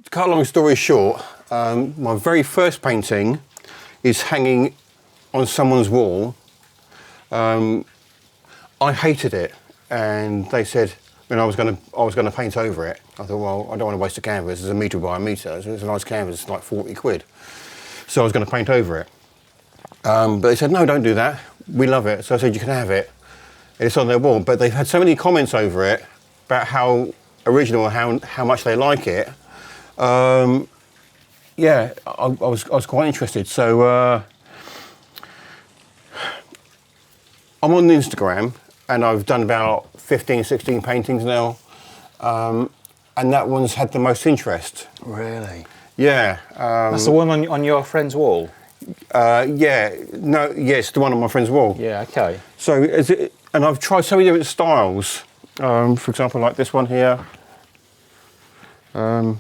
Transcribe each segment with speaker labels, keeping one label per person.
Speaker 1: to cut a long story short, my very first painting is hanging on someone's wall. I hated it, and they said when I was going to paint over it. I thought, well, I don't want to waste a canvas. It's a metre by a metre. So it's a nice canvas. It's like 40 quid. So I was going to paint over it. But they said, no, don't do that. We love it. So I said, you can have it. It's on their wall. But they've had so many comments over it about how original and how much they like it. Yeah, I was quite interested. So I'm on Instagram, and I've done about 15, 16 paintings now. And that one's had the most interest.
Speaker 2: Really?
Speaker 1: Yeah.
Speaker 2: That's the one on your friend's wall?
Speaker 1: Yes, the one on my friend's wall.
Speaker 2: Yeah, okay.
Speaker 1: So, and I've tried so many different styles. For example, like this one here.
Speaker 2: Put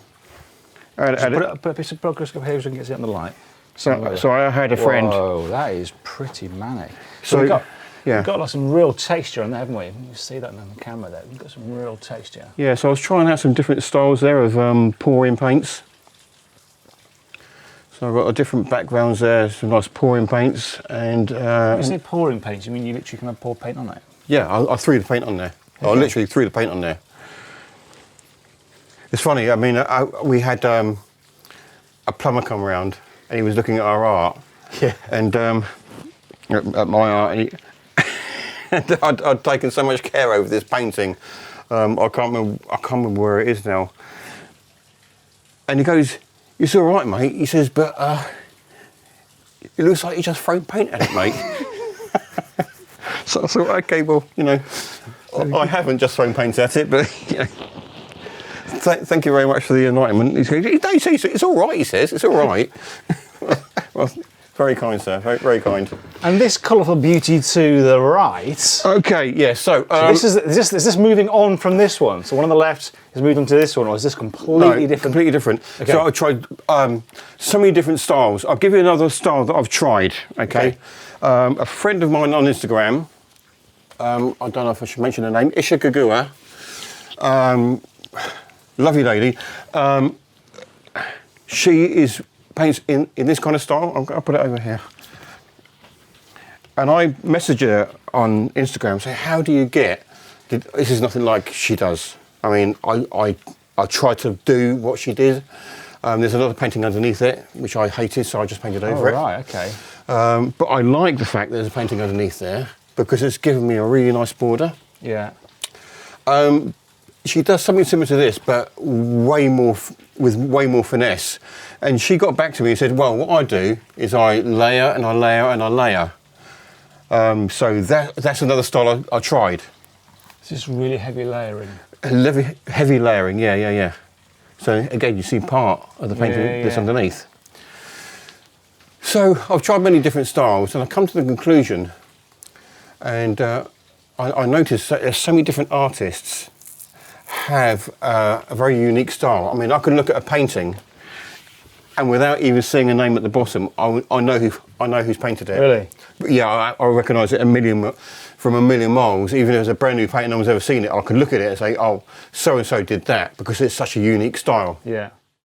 Speaker 2: a piece of progress up here so we can get it on the light.
Speaker 1: So I had a friend.
Speaker 2: Whoa, that is pretty manic.
Speaker 1: So
Speaker 2: we've got like some real texture on there, haven't we? You see that on the camera there. We've got some real texture.
Speaker 1: Yeah, so I was trying out some different styles there of pouring paints. So I've got a different backgrounds there, some nice pouring paints, and.
Speaker 2: When you say pouring paints, you mean you literally can pour paint on it?
Speaker 1: Yeah, I threw the paint on there. Okay. I literally threw the paint on there. It's funny. I mean, we had a plumber come around, and he was looking at our art.
Speaker 2: Yeah.
Speaker 1: And at my art, and I'd taken so much care over this painting. I can't remember where it is now. And he goes, "It's all right, mate." He says, "But it looks like you just thrown paint at it, mate." So I thought, okay, well, you know, I haven't just thrown paint at it, but you know, thank you very much for the enlightenment. He says, "It's all right." He says, "It's all right." Well, very kind, sir. Very, very kind.
Speaker 2: And this colourful beauty to the right.
Speaker 1: Okay, yeah. So,
Speaker 2: is this moving on from this one? So one on the left is moved on to this one, or is this completely different?
Speaker 1: Completely different.
Speaker 2: Okay.
Speaker 1: So I tried so many different styles. I'll give you another style that I've tried. Okay. A friend of mine on Instagram. I don't know if I should mention her name. Isha Gagua. Lovely lady. She paints in this kind of style. I'll put it over here. And I messaged her on Instagram, say, how do you get, this is nothing like she does. I mean, I tried to do what she did. There's another painting underneath it, which I hated, so I just painted over it.
Speaker 2: Oh, right, okay.
Speaker 1: But I like the fact that there's a painting underneath there, because it's given me a really nice border.
Speaker 2: Yeah.
Speaker 1: She does something similar to this, but with way more finesse. And she got back to me and said, well, what I do is I layer and I layer and I layer. So that's another style I tried.
Speaker 2: It's just really heavy layering.
Speaker 1: Heavy layering, yeah. So again, you see part of the painting that's underneath. So I've tried many different styles, and I've come to the conclusion, and I noticed that there's so many different artists have a very unique style. I mean, I could look at a painting, and without even seeing a name at the bottom, I know who's painted it.
Speaker 2: Really?
Speaker 1: Yeah, I recognise it from a million miles. Even if it's a brand new painting, no one's ever seen it, I could look at it and say, oh, so and so did that, because it's such a unique style.
Speaker 2: Yeah.